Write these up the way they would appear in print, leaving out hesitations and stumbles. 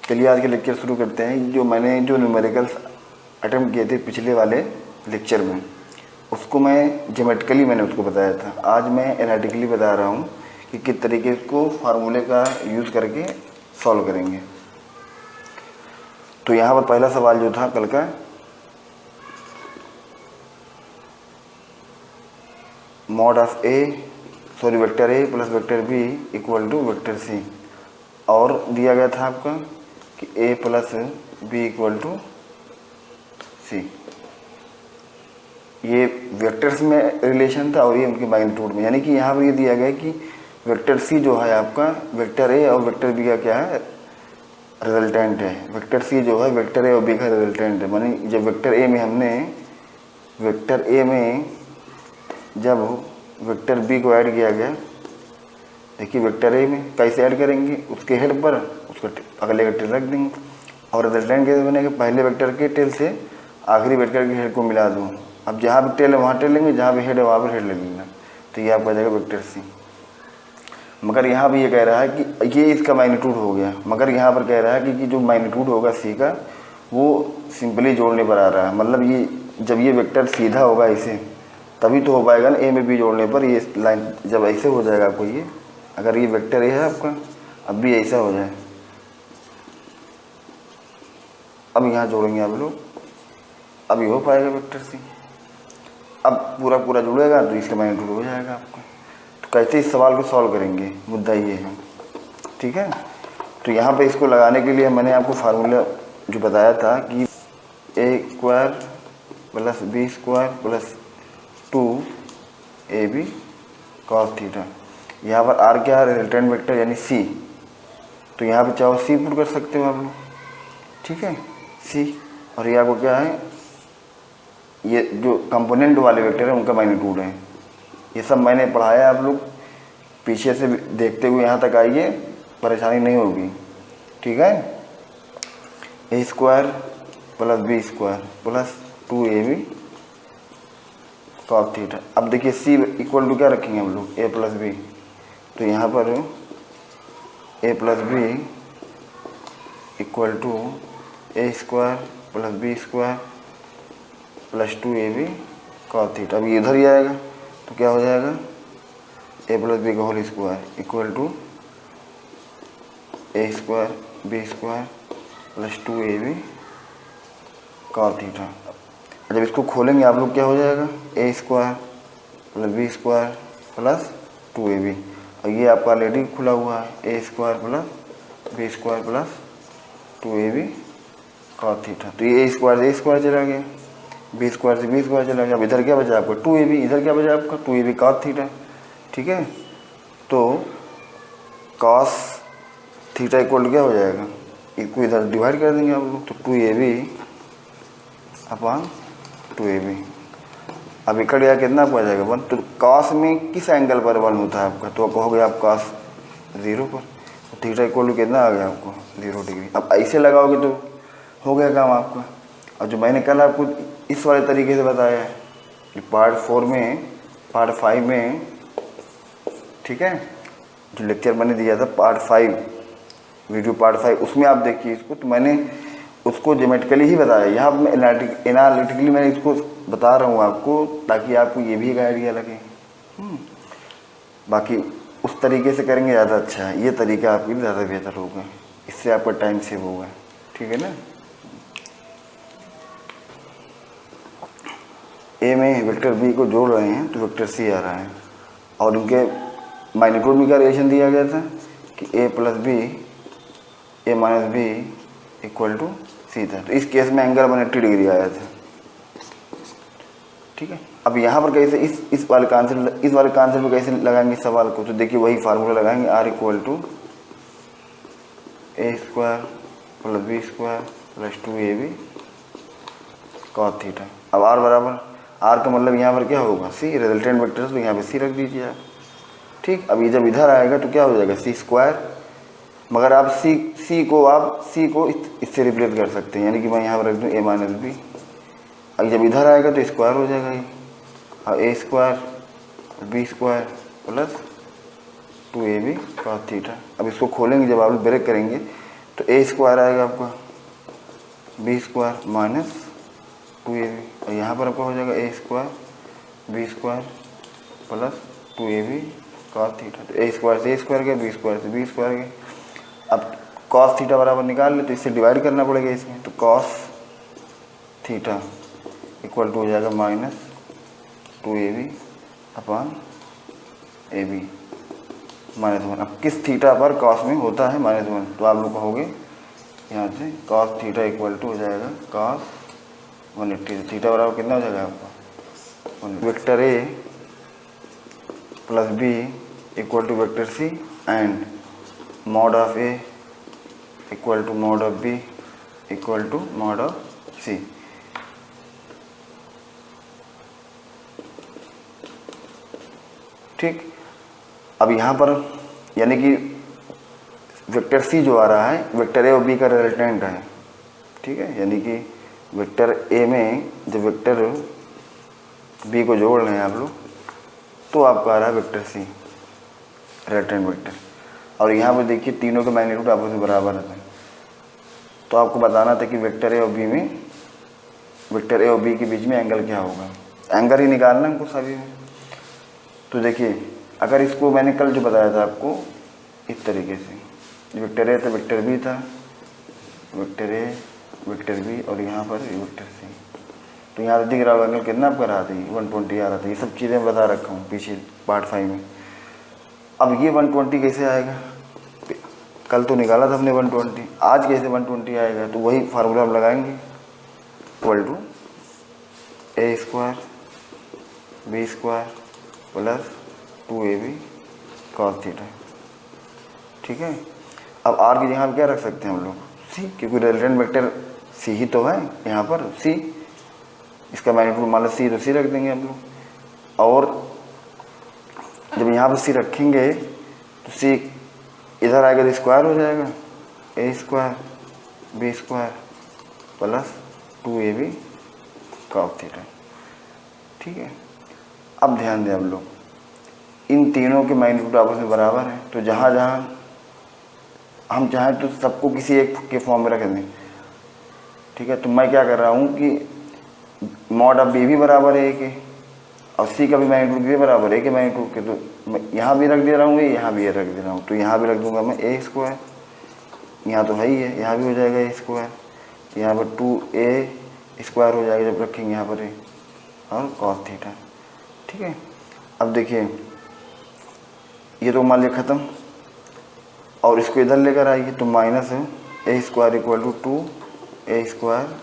चलिए आज के लेक्चर शुरू करते हैं। जो न्यूमेरिकल्स अटेम्प्ट किए थे पिछले वाले लेक्चर में, उसको मैं ज्योमेट्रिकली मैंने उसको बताया था। आज मैं एनालिटिकली बता रहा हूँ कि किस तरीके को फार्मूले का यूज़ करके सॉल्व करेंगे। तो यहाँ पर पहला सवाल जो था कल का, mod of vector A plus vector B equal to vector C, और दिया गया था आपका कि ए plus B equal to C. ये वेक्टर्स में रिलेशन था और ये उनके मैग्नीट्यूड में, यानी कि यहाँ पर ये दिया गया कि वेक्टर सी जो है आपका वेक्टर ए और वेक्टर बी का क्या है, रिजल्टेंट है। वेक्टर सी जो है वेक्टर ए और बी का रिजल्टेंट है। मानी जब वेक्टर ए में जब वेक्टर बी को ऐड किया गया, देखिए वेक्टर ए में कैसे ऐड करेंगे, उसके हेड पर उसको अगले का टेल रख देंगे और रिजल्टेंट कैसे बनेगा, पहले वेक्टर के टेल से आखिरी वेक्टर के हेड को मिला दूँ। अब जहाँ भी टेल है वहाँ टेल लेंगे, जहाँ भी हेड है वहाँ पर हेड ले लेना। तो ये आपका जाएगा वेक्टर सी। मगर यहाँ भी ये कह रहा है कि ये इसका मैग्नीट्यूड हो गया, मगर यहाँ पर कह रहा है कि जो मैग्नीट्यूड होगा सी का वो सिंपली जोड़ने पर आ रहा है। मतलब ये जब ये वेक्टर सीधा होगा इसे तभी तो हो पाएगा ना, ए में बी जोड़ने पर ये लाइन जब ऐसे हो जाएगा आपको, ये अगर ये वेक्टर ए है आपका, अब भी ऐसा हो जाए, अब यहाँ जोड़ेंगे आप लोग, अब ये हो पाएगा वेक्टर सी। अब पूरा पूरा जुड़ेगा तो इसका मैग्नीट्यूड हो जाएगा आपका। तो कैसे इस सवाल को सॉल्व करेंगे, मुद्दा ये है, ठीक है। तो यहाँ पे इसको लगाने के लिए मैंने आपको फार्मूला जो बताया था कि A square plus B square plus 2ab cos theta. यहाँ पर आर क्या है, रिजल्टेंट वेक्टर यानी सी। तो यहाँ पे चाहो सी पुट कर सकते हो आप लोग, ठीक है, सी। और ये आपको क्या है, ये जो कंपोनेंट वाले वेक्टर है उनका मैग्नीट्यूड है। ये सब मैंने पढ़ाया, आप लोग पीछे से देखते हुए यहाँ तक आइए, परेशानी नहीं होगी, ठीक है। ए square plus B square plus 2ab cos theta. अब देखिए सी इक्वल टू क्या रखेंगे हम लोग, ए प्लस बी। तो यहाँ पर A plus B equal to A square plus B square plus 2ab cos theta. अब ये इधर ही आएगा तो क्या हो जाएगा, ए प्लस बी का whole square equal to A square B square plus 2ab cos theta. जब इसको खोलेंगे आप लोग क्या हो जाएगा, ए square plus B square plus 2ab, और ये आपका ऑलरेडी खुला हुआ है, ए square plus B square plus 2ab cos theta. तो ये ए स्क्वायर से ए स्क्वायर चला गया, बी स्क्वायर से बी स्क्वायर चला गया। अब इधर क्या बचा आपका 2ab, इधर क्या बचा आपका 2ab cos थीटा, ठीक है। तो cos थीटा इक्वल टू क्या हो जाएगा, इसको इधर डिवाइड कर देंगे आप लोग, तो 2ab अपॉन 2ab। अब इकड़ गया कितना आपको आ जाएगा 1। तो cos में किस एंगल पर 1 होता है आपका, तो कहोगे आप cos 0 पर, तो थीटा इक्वल टू कितना आ गया आपको 0 डिग्री। अब ऐसे लगाओगे तो हो गया काम आपका। और जो मैंने कल आपको इस वाले तरीके से बताया है कि पार्ट 5 में, ठीक है, जो लेक्चर मैंने दिया था पार्ट 5, वीडियो पार्ट 5, उसमें आप देखिए इसको। तो मैंने उसको ज्योमेट्रिकली ही बताया, यहाँ मैं एनालिटिकली मैंने इसको बता रहा हूँ आपको, ताकि आपको ये भी एक आइडिया लगे। बाकी उस तरीके से करेंगे ज़्यादा अच्छा है, ये तरीका आपके लिए ज़्यादा बेहतर होगा, इससे आपका टाइम सेव होगा, ठीक है ना। ए में वेक्टर बी को जोड़ रहे हैं तो वेक्टर सी आ रहा है, और उनके मैग्नीट्यूड में क्या रिलेशन दिया गया था कि ए plus b a minus b equal to c था। तो इस केस में एंगल 180 डिग्री आया था, ठीक है। अब यहाँ पर कैसे इस वाले कांसेप्ट में कैसे लगाएंगे सवाल को, तो देखिए वही फार्मूला लगाएंगे, R equal to A square plus B square plus 2ab cos theta. अब आर बराबर, आर का मतलब यहाँ पर क्या होगा सी, रिजल्टेंट वेक्टर, तो यहाँ पे सी रख दीजिए आप, ठीक। अब ये जब इधर आएगा तो क्या हो जाएगा सी स्क्वायर, मगर आप सी को इससे रिप्लेस कर सकते हैं, यानी कि मैं यहाँ पर रख दूँ ए माइनस बी। अब जब इधर आएगा तो स्क्वायर हो जाएगा ये, और a square B square plus 2ab cos theta. अब इसको खोलेंगे, जब आप लोग ब्रेक करेंगे तो ए स्क्वायर आएगा आपका बी स्क्वायर माइनस 2ab, और यहाँ पर आपका हो जाएगा ए square B square plus 2ab cos theta. तो ए स्क्वायर से ए स्क्वायर गया, बी स्क्वायर से बी स्क्वायर गया। अब कॉस थीटा बराबर निकाल ले तो इससे डिवाइड करना पड़ेगा इसमें, तो कॉस थीटा इक्वल टू हो जाएगा माइनस 2ab अपॉन ab -1। अब किस थीटा पर कॉस में होता है -1, तो आप लोग कहोगे यहाँ से कॉस थीटा इक्वल टू हो जाएगा कॉस 180। थीटा बराबर कितना हो जाएगा आपका vector A plus B equal to vector c and mod of a equal to mod of b equal to mod of c. ठीक, अब यहाँ पर यानी कि वेक्टर सी जो आ रहा है वेक्टर ए और बी का रिजल्टेंट है। ठीक है, यानी कि वेक्टर ए में जब वेक्टर बी को जोड़ रहे हैं आप लोग तो आपका आ रहा है वेक्टर सी रिजल्टेंट वेक्टर। और यहाँ पर देखिए तीनों के मैग्नीट्यूड आपस में बराबर है, तो आपको बताना था कि वेक्टर ए और बी में, वेक्टर ए और बी के बीच में एंगल क्या होगा, एंगल ही निकालना हमको सभी में। तो देखिए अगर इसको मैंने कल जो बताया था आपको इस तरीके से, वेक्टर ए था वेक्टर बी था, वेक्टर ए वेक्टर बी और यहाँ पर वेक्टर सी, तो यहाँ दिख रहा होगा एंगल कितना आपका रहा था 120 आ रहा था। ये सब चीज़ें बता रखा हूँ पीछे पार्ट 5 में। अब ये 120 कैसे आएगा, कल तो निकाला था हमने 120, आज कैसे 120 आएगा, तो वही फार्मूला हम लगाएंगे equal to A square B square plus 2ab cos theta. ठीक है, अब आर की जगह क्या रख सकते हैं हम लोग सी, क्योंकि रिजल्टेंट वेक्टर सी ही तो है यहाँ पर सी, इसका मैग्नीट्यूड मान लो सी, तो सी रख देंगे हम लोग। और जब यहाँ पर सी रखेंगे तो सी इधर आएगा तो स्क्वायर हो जाएगा ए square B square plus 2ab cos theta. ठीक है, अब ध्यान दें आप लोग, इन तीनों के मैग्नीट्यूड आपस में बराबर हैं, तो जहाँ जहाँ हम चाहें तो सबको किसी एक के फॉर्म में रख दें। ठीक है, तो मैं क्या कर रहा हूँ कि मॉड ऑफ बी भी बराबर है ए के और सी का भी मैग्नीट्यूड भी बराबर है ए के मैग्नीट्यूड के, तो मैं यहाँ भी रख दे रहा हूँ, यहाँ भी रख दे रहा हूँ, तो यहाँ भी रख दूंगा मैं ए स्क्वायर, यहाँ तो है ही है, यहाँ भी हो जाएगा ए स्क्वायर, यहाँ पर 2a स्क्वायर हो जाएगा जब रखेंगे यहाँ पर ए और कॉस थीटा। ठीक है, अब देखिए ये तो मान लिया ख़त्म, और इसको इधर लेकर आइए तो माइनस है ए square equal to 2a square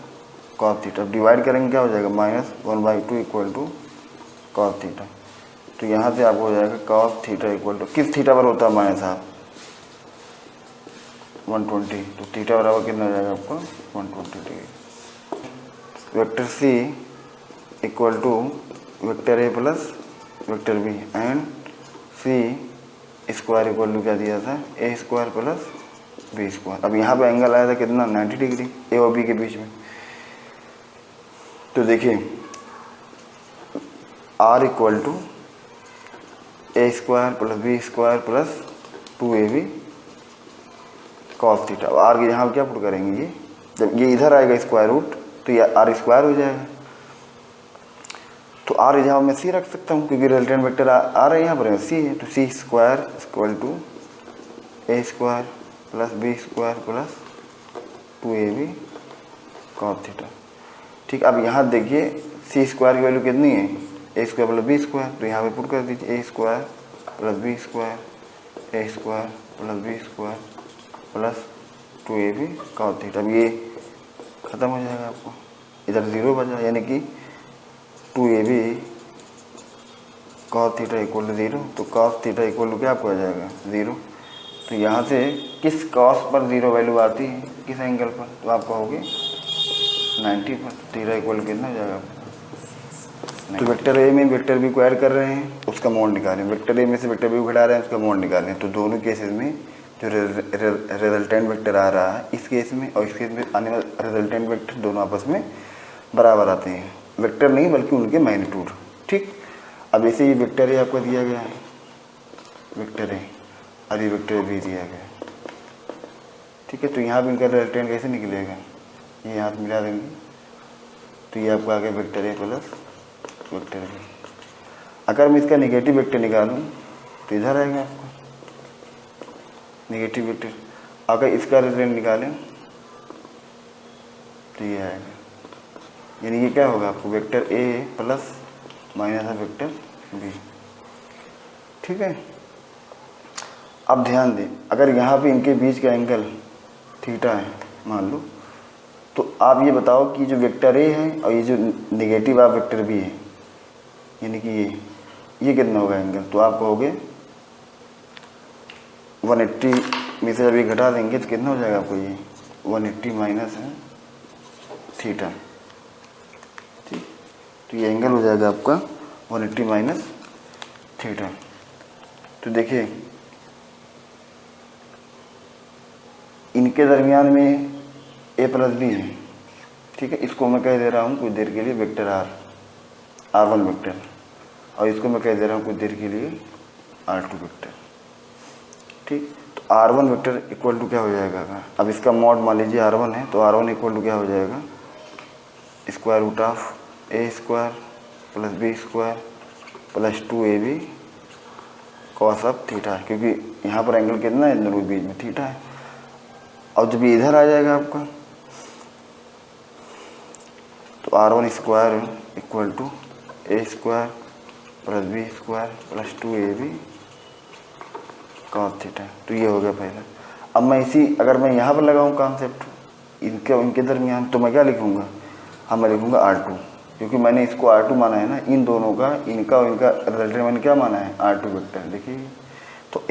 cos theta. Divide करेंगे क्या हो जाएगा -1/2 इक्वल टू कॉस थीटा। तो यहाँ से आपको हो जाएगा कॉस थीटा इक्वल टू किस थीटा पर होता है माइनस आप 120, तो थीटा बराबर कितना हो जाएगा आपको 120 degree. Vector C equal to vector A plus vector B and C square equal to क्या दिया था A square plus B square. अब यहाँ पे एंगल आया था कितना 90 डिग्री ए और बी के बीच में। तो देखिए R equal to A square plus B square plus 2ab cos theta. R के यहाँ क्या पुट करेंगे, ये जब ये इधर आएगा स्क्वायर रूट तो ये आर स्क्वायर हो जाएगा। तो आर यहाँ मैं सी रख सकता हूँ क्योंकि रिजल्टेंट वेक्टर आ रहा है यहाँ पर सी है, तो c square equal to A square plus B square plus 2ab cos theta. ठीक, अब यहाँ देखिए सी स्क्वायर की वैल्यू कितनी है ए स्क्वायर प्लस बी स्क्वायर, तो यहाँ पे पुट कर दीजिए a square plus B square a square plus B square plus 2ab cos theta. अब ये ख़त्म हो जाएगा, आपको इधर 0 बचा, यानी कि 2ab cos theta equal to 0। तो कॉस थीटा इक्वल टू क्या आपको आ जाएगा 0। तो यहाँ से किस कॉस पर 0 वैल्यू आती है, किस एंगल पर, तो आप कहोगे 90 पर। थीटा इक्वल टू कितना हो जाएगा आपको। तो वेक्टर ए में वेक्टर बी को ऐड कर रहे हैं, उसका मोड निकालें, वेक्टर ए में से वेक्टर बी को घटा रहे हैं, उसका मोड निकालें। तो दोनों केसेस में जो रिजल्टेंट वेक्टर आ रहा है इस केस में और इस केस में आने वाला रिजल्टेंट वेक्टर दोनों आपस में बराबर आते हैं, वेक्टर नहीं बल्कि उनके मैग्नीट्यूड। ठीक, अब ऐसे ये वेक्टर ए आपको दिया गया है, वेक्टर ए और ये वेक्टर बी दिया गया है। ठीक है। तो यहाँ भी इनका रिजल्टेंट कैसे निकलेगा, ये यहाँ मिला देंगे तो ये आपका आ गया वेक्टर ए प्लस वेक्टर बी। अगर मैं इसका नेगेटिव वेक्टर निकालूँ तो इधर आएगा आपका नेगेटिव वेक्टर। अगर इसका रिजल्टेंट निकालें तो ये आएगा, यानी ये क्या होगा आपको वेक्टर ए प्लस माइनस वेक्टर बी। ठीक है। अब ध्यान दें, अगर यहाँ पे इनके बीच का एंगल थीटा है मान लो, तो आप ये बताओ कि जो वेक्टर ए है और ये जो नेगेटिव आप वेक्टर बी है, यानी कि ये कितना होगा एंगल, तो आप कहोगे 180 में से जब ये घटा देंगे तो कितना हो जाएगा आपको, ये 180 माइनस है थीटा। ठीक, तो ये एंगल हो जाएगा आपका 180 माइनस थीटा। तो देखिए इनके दरमियान में ए प्लस बी है। ठीक है, इसको मैं कह दे रहा हूँ कुछ देर के लिए वेक्टर R1 वेक्टर, और इसको मैं कह दे रहा हूँ कुछ देर के लिए R2 वेक्टर। ठीक, तो R1 वेक्टर इक्वल टू क्या हो जाएगा, अब इसका मॉड मान लीजिए R1 है, तो R1 इक्वल टू क्या हो जाएगा, square root of A square plus B square plus 2ab cos of theta, क्योंकि यहाँ पर एंगल कितना है, इन दोनों के बीच में थीटा है। और जब ये इधर आ जाएगा आपका, तो R1 square equal to A square plus B square plus 2ab cos theta. तो ये हो गया पहला। अब मैं अगर मैं यहाँ पर लगाऊँ कॉन्सेप्ट इनके दरमियान, तो मैं क्या लिखूँगा, मैं लिखूँगा R2, क्योंकि मैंने इसको R2 माना है ना, इन दोनों का, इनका और इनका रिजल्टेंट मैंने क्या माना है, R2 वेक्टर। देखिए तो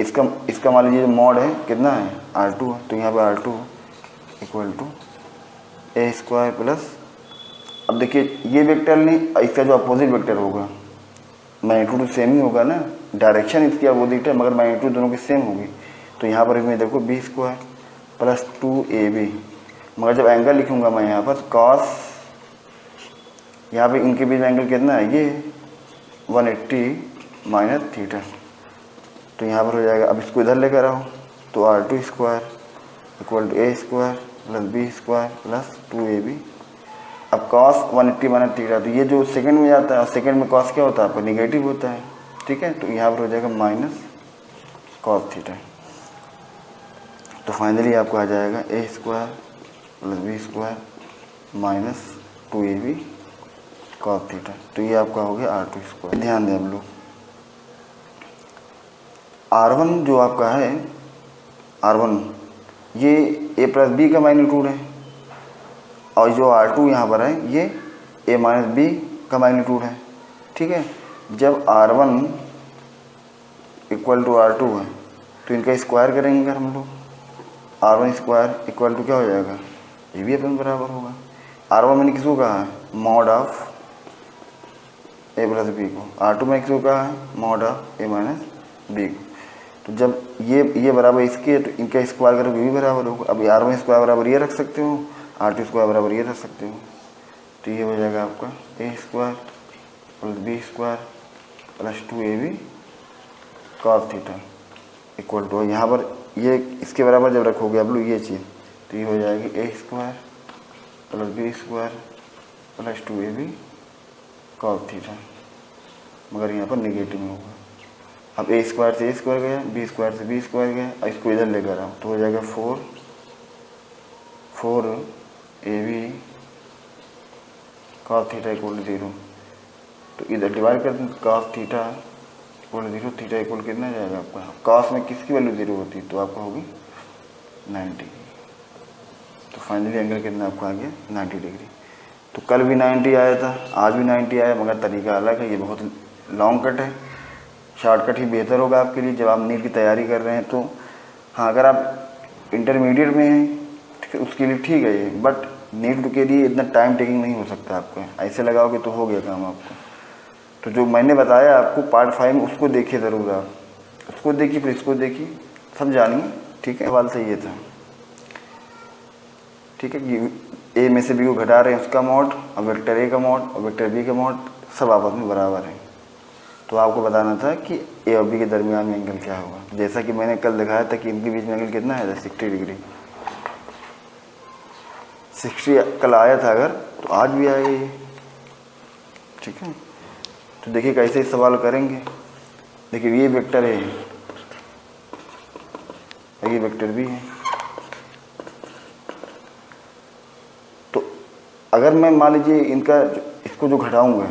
इसका मान लीजिए मॉड है कितना है, R2 है, तो यहाँ पे R2 equal to A square plus, अब देखिए ये वेक्टर नहीं, इसका जो अपोजिट वेक्टर होगा मैग्नीट्यूड सेम ही होगा ना, डायरेक्शन इसकी अपोजिट है मगर मैग्नीट्यूड दोनों की सेम होगी। तो यहाँ पर मैं देखो बी स्क्वायर प्लस 2ab, मगर जब एंगल लिखूँगा मैं यहाँ पर कॉस, यहाँ पे इनके बीच एंगल कितना है, ये 180 माइनस थीटा। तो यहाँ पर हो जाएगा, अब इसको इधर लेकर आओ, तो R2 square equal to A square plus B square plus 2ab। अब कॉस 180 माइनस थीटा, तो ये जो सेकंड में जाता है, और सेकंड में कॉस क्या होता है आपका, निगेटिव होता है। ठीक है, तो यहाँ पर हो जाएगा माइनस कॉस थीटा। तो फाइनली आपको आ जाएगा ए square plus B square minus 2ab cos theta. तो ये आपका हो गया R2 स्क्वायर। ध्यान दें हम लोग, R1 जो आपका है, R1 ये ए प्लस बी का मैग्नीट्यूड है, और जो R2 यहाँ पर है ये ए माइनस बी का मैग्नीट्यूड है। ठीक है, जब R1 इक्वल टू R2 है तो इनका स्क्वायर करेंगे अगर हम लोग, R1 स्क्वायर इक्वल टू क्या हो जाएगा, ये भी अपन बराबर होगा। R1 मैंने किसको कहा है, mod of A plus B को, R2 मैंने किसको कहा है, mod of A minus B को। तो जब ये बराबर इसके, तो इनका स्क्वायर करोगे भी बराबर होगा। अब R1 स्क्वायर बराबर ये रख सकते हो, R2 स्क्वायर बराबर ये रख सकते हो। तो ये हो जाएगा आपका a square plus B square plus 2ab cos theta equal to, यहाँ पर ये इसके बराबर जब रखोगे आप लोग ये चीज़, तो ये हो जाएगी a square plus B square plus 2ab cos theta, मगर यहाँ पर नेगेटिव में होगा। अब ए स्क्वायर से ए स्क्वायर गया, बी स्क्वायर से बी स्क्वायर गया, और इसको इधर लेकर आओ तो हो जाएगा 4ab cos theta equal to 0। तो इधर डिवाइड कर दें, cos theta equal to 0, theta equal कितना जाएगा आपका, कॉस में किसकी वैल्यू 0 होती है, तो आपका होगी 90। तो फाइनली एंगल कितना आपका आ गया 90 डिग्री। तो कल भी 90 आया था, आज भी 90 आया, मगर तरीका अलग है, ये बहुत लॉन्ग कट है। शॉर्टकट ही बेहतर होगा आपके लिए जब आप नीट की तैयारी कर रहे हैं। तो हाँ, अगर आप इंटरमीडिएट में हैं ठीक है, उसके लिए ठीक है ये, बट नीट के लिए इतना टाइम टेकिंग नहीं हो सकता आपको, ऐसे लगाओगे तो हो गया काम आपको। तो जो मैंने बताया आपको पार्ट 5 में, उसको देखिए ज़रूर, आप उसको देखिए फिर इसको देखिए, सब जानिए। ठीक है, सवाल से ये था। ठीक है, कि ए में से बी को घटा रहे हैं उसका मॉड, और वेक्टर ए का मॉड और वेक्टर बी का मॉड सब आपस में बराबर है। तो आपको बताना था कि ए और बी के दरमियान में एंगल क्या होगा, जैसा कि मैंने कल दिखाया था कि इनके बीच में एंगल कितना है 60 डिग्री। 60 कल आया था अगर तो आज भी आएगा ये, ठीक है। तो देखिए कैसे इस सवाल करेंगे। देखिए ये वेक्टर है, ये वेक्टर भी है। तो अगर मैं मान लीजिए इनका इसको जो घटाऊंगा,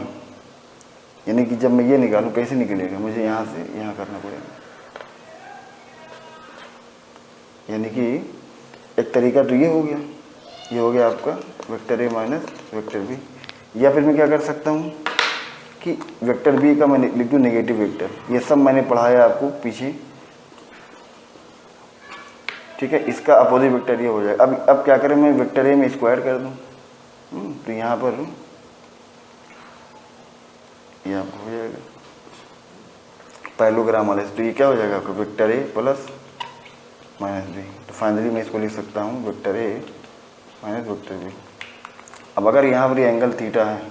यानी कि जब मैं ये निकालूं कैसे निकलेगा, मुझे यहाँ से यहाँ करना पड़ेगा। यानी कि एक तरीका तो ये हो गया, ये हो गया आपका vector A minus vector B. या फिर मैं क्या कर सकता हूँ कि वेक्टर बी का मैं लिख दूँ नेगेटिव वेक्टर। ये सब मैंने पढ़ाया आपको पीछे, ठीक है। इसका अपोजिट वेक्टर ये हो जाएगा। अब क्या करें, मैं वेक्टर ए में स्क्वायर कर दूँ, तो यहाँ पर ये आपको हो जाएगा पैरेललोग्राम वाले से। तो ये क्या हो जाएगा आपका वेक्टर ए प्लस माइनस बी। तो फाइनली मैं इसको लिख सकता हूँ vector A minus vector B. अब अगर यहाँ पर ये एंगल थीटा है,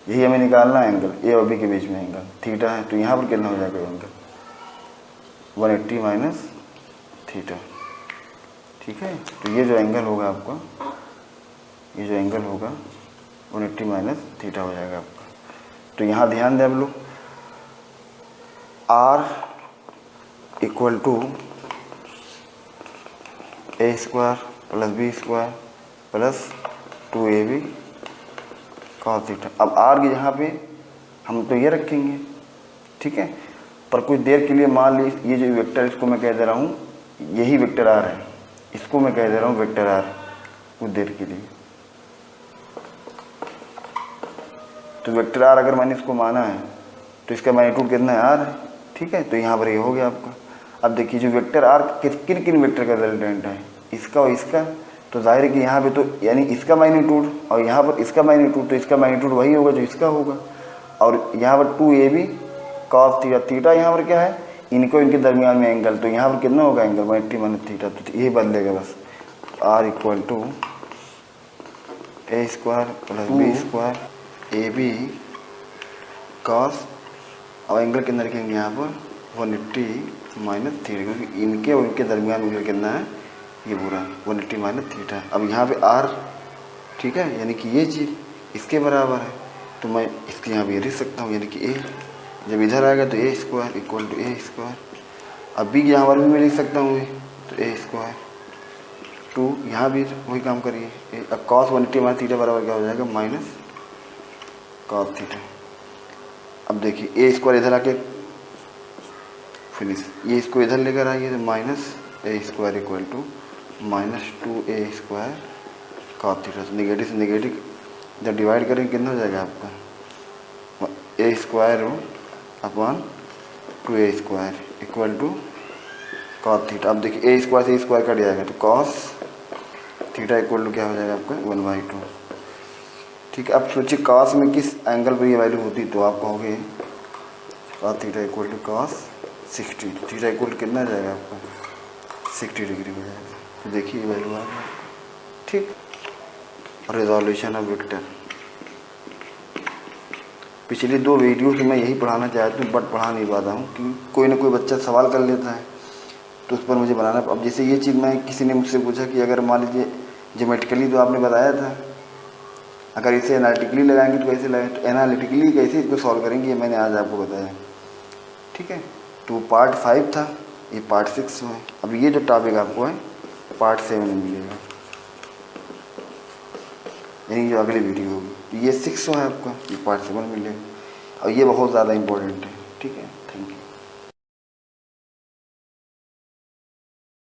यही हमें निकालना है एंगल ए और बी के बीच में एंगल थीटा है, तो यहाँ पर कितना हो जाएगा एंगल 180 माइनस थीटा, ठीक है। तो ये जो एंगल होगा आपका, ये जो एंगल होगा 180 माइनस थीटा हो जाएगा आपका। तो यहाँ ध्यान दें आप लोग, R equal to A square plus B square plus 2ab cos theta. अब R की यहाँ पे हम तो ये रखेंगे, ठीक है। पर कुछ देर के लिए मान लीजिए ये जो वेक्टर, इसको मैं कह दे रहा हूँ यही वेक्टर R है, इसको मैं कह दे रहा हूँ वेक्टर R कुछ देर के लिए। तो वेक्टर R अगर मैंने इसको माना है तो इसका मैग्नीट्यूड कितना है, R है, ठीक है। तो यहाँ पर ये हो गया आपका। अब देखिए जो वेक्टर R किन किन वेक्टर का रिजल्टेंट है, इसका और इसका, तो जाहिर है कि यहाँ पे तो यानी इसका मैग्नीट्यूड और यहाँ पर इसका मैग्नीट्यूड, तो इसका मैग्नीट्यूड वही होगा जो इसका होगा। और यहाँ पर 2ab cos थीटा, थीटा यहाँ पर क्या है, इनको इनके दरमियान में एंगल, तो यहाँ पर कितना होगा एंगल 180 माइनस थीटा। तो यही बदलेगा बस, R equal to A square plus B square ab cos, और एंगल कितना रखेंगे यहाँ पर 180 माइनस थीटा, क्योंकि इनके और इनके दरमियान एंगल कितना है, ये पूरा 180 माइनस थीटा। अब यहाँ पे R, ठीक है, यानी कि ये चीज़ इसके बराबर है, तो मैं इसके यहाँ भी लिख सकता हूँ, यानी कि ए जब इधर आएगा तो a square equal to A square. अब बी यहाँ पर भी मैं लिख सकता हूँ, तो ए स्क्वायर 2, यहाँ भी वही काम करिए। अब कॉस 180 माइनस थीटा बराबर क्या हो जाएगा, माइनस कॉस थीटा। अब देखिए ए स्क्वायर इधर आके फिनिश, ये इसको इधर लेकर आइए, तो minus a square equal to minus 2a square cos theta. तो नेगेटिव से नेगेटिव जब डिवाइड करेंगे कितना हो जाएगा आपका, a square upon 2a square equal to cos theta. अब देखिए ए स्क्वायर से ए स्क्वायर कट जाएगा, तो कॉस थीटा इक्वल टू क्या हो जाएगा आपका 1/2, ठीक है। अब सोचिए कॉस में किस एंगल पर ये वैल्यू होती, तो आप कहोगे cos theta equal to cos 60, theta equal कितना आ जाएगा आपका 60 डिग्री हो जाएगा। तो देखिए वैल्यू आ गया, ठीक। रिजोल्यूशन ऑफ वेक्टर, पिछली 2 वीडियो से मैं यही पढ़ाना चाहता हूँ, बट पढ़ा नहीं पाता हूँ क्योंकि कोई ना कोई बच्चा सवाल कर लेता है, तो उस पर मुझे बनाना। अब जैसे ये चीज़ मैं किसी ने मुझसे पूछा कि अगर मान लीजिए ज्योमेट्रिकली तो आपने बताया था, अगर इसे एनालिटिकली लगाएंगे तो कैसे लगाएंगे, तो एनालिटिकली कैसे इसको सॉल्व करेंगे ये मैंने आज आपको बताया, ठीक है। तो पार्ट 5 था, ये पार्ट 6 है। अब ये जो टॉपिक आपको है पार्ट 7 में मिलेगा, यानी जो अगली वीडियो होगी। तो ये 6 है आपका, ये पार्ट 7 मिलेगा, और ये बहुत ज़्यादा इम्पोर्टेंट है, ठीक है।